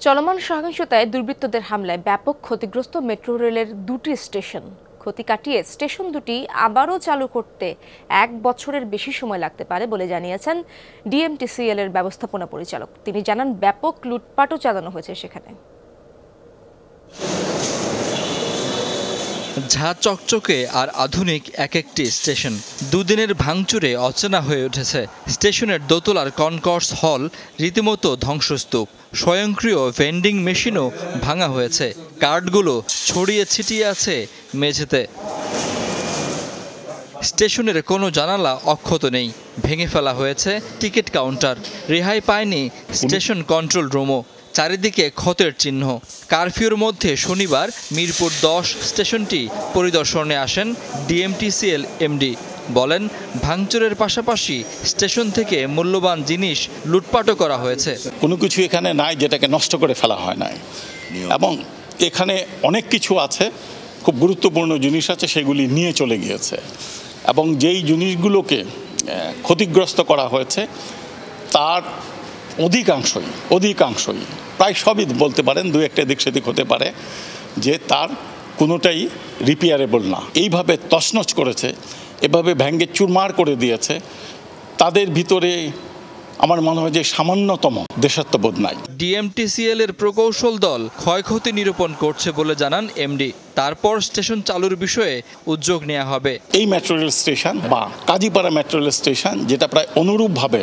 চলমান সহিংসতায় দুর্বৃত্তদের হামলায় ব্যাপক ক্ষতিগ্রস্ত মেট্রো রেলের দুটি স্টেশন। ক্ষতি কাটিয়ে স্টেশন দুটি আবারও চালু করতে 1 বছরের বেশি সময় লাগতে পারে বলে জানিয়েছেন ডিএমটিসিএল এর ব্যবস্থাপনা পরিচালক। তিনি জানান, ব্যাপক লুটপাটও চালানো হয়েছে সেখানে। ঝা চকচকে আর আধুনিক একটি স্টেশন দুদিনের ভাঙচুরে অচেনা হয়ে উঠেছে। স্টেশনের দোতলার কনকর্স হল রীতিমতো ধ্বংসস্তূপ। স্বয়ংক্রিয় ভেন্ডিং মেশিনও ভাঙা হয়েছে। কার্ডগুলো ছড়িয়ে ছিটিয়ে আছে মেঝেতে। স্টেশনের কোনো জানালা অক্ষত নেই। ভেঙে ফেলা হয়েছে টিকিট কাউন্টার। রেহাই পায়নি স্টেশন কন্ট্রোল রুমও। চারিদিকে ক্ষতের চিহ্ন। কারফিউর মধ্যে শনিবার মিরপুর 10 স্টেশনটি পরিদর্শনে আসেন ডিএমটিসিএল এমডি। বলেন, ভাঙচুরের পাশাপাশি স্টেশন থেকে মূল্যবান জিনিস লুটপাটও করা হয়েছে। কোনো কিছু এখানে নাই যেটাকে নষ্ট করে ফেলা হয় নাই, এবং এখানে অনেক কিছু আছে, খুব গুরুত্বপূর্ণ জিনিস আছে, সেগুলি নিয়ে চলে গিয়েছে। এবং যেই জিনিসগুলোকে ক্ষতিগ্রস্ত করা হয়েছে তার অধিকাংশই প্রায় সবই বলতে পারেন, 2-1টা দিক সেদিক হতে পারে, যে তার কোনোটাই রিপেয়ারেবল না। এইভাবে তছনছ করেছে, এভাবে ভেঙে চুরমার করে দিয়েছে, তাদের ভিতরে আমার মনে হয় যে সামান্যতম দেশাত্মবোধ নাই। ডিএমটিসিএল এর প্রকৌশল দল ক্ষয়ক্ষতি নিরূপণ করছে বলে জানান এমডি। তারপর স্টেশন চালুর বিষয়ে উদ্যোগ নেওয়া হবে। এই মেট্রো রেল স্টেশন বা কাজীপাড়া মেট্রো রেল স্টেশন, যেটা প্রায় অনুরূপভাবে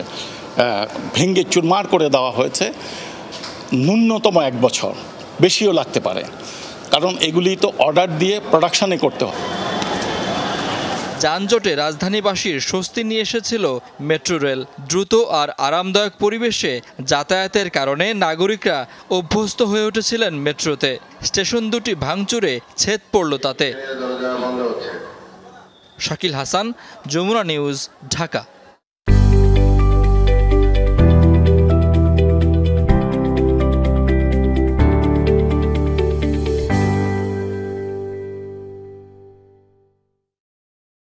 ভেঙে চুরমার করে দেওয়া হয়েছে, ন্যূনতম 1 বছর, বেশিও লাগতে পারে, কারণ এগুলি তো অর্ডার দিয়ে প্রোডাকশনে করতে হয়। যানজটে রাজধানীবাসীর স্বস্তি নিয়ে এসেছিল মেট্রো রেল। দ্রুত আর আরামদায়ক পরিবেশে যাতায়াতের কারণে নাগরিকরা অভ্যস্ত হয়ে উঠেছিলেন মেট্রোতে। স্টেশন দুটি ভাঙচুরে ছেদ পড়ল তাতে। শাকিল হাসান, যমুনা নিউজ, ঢাকা।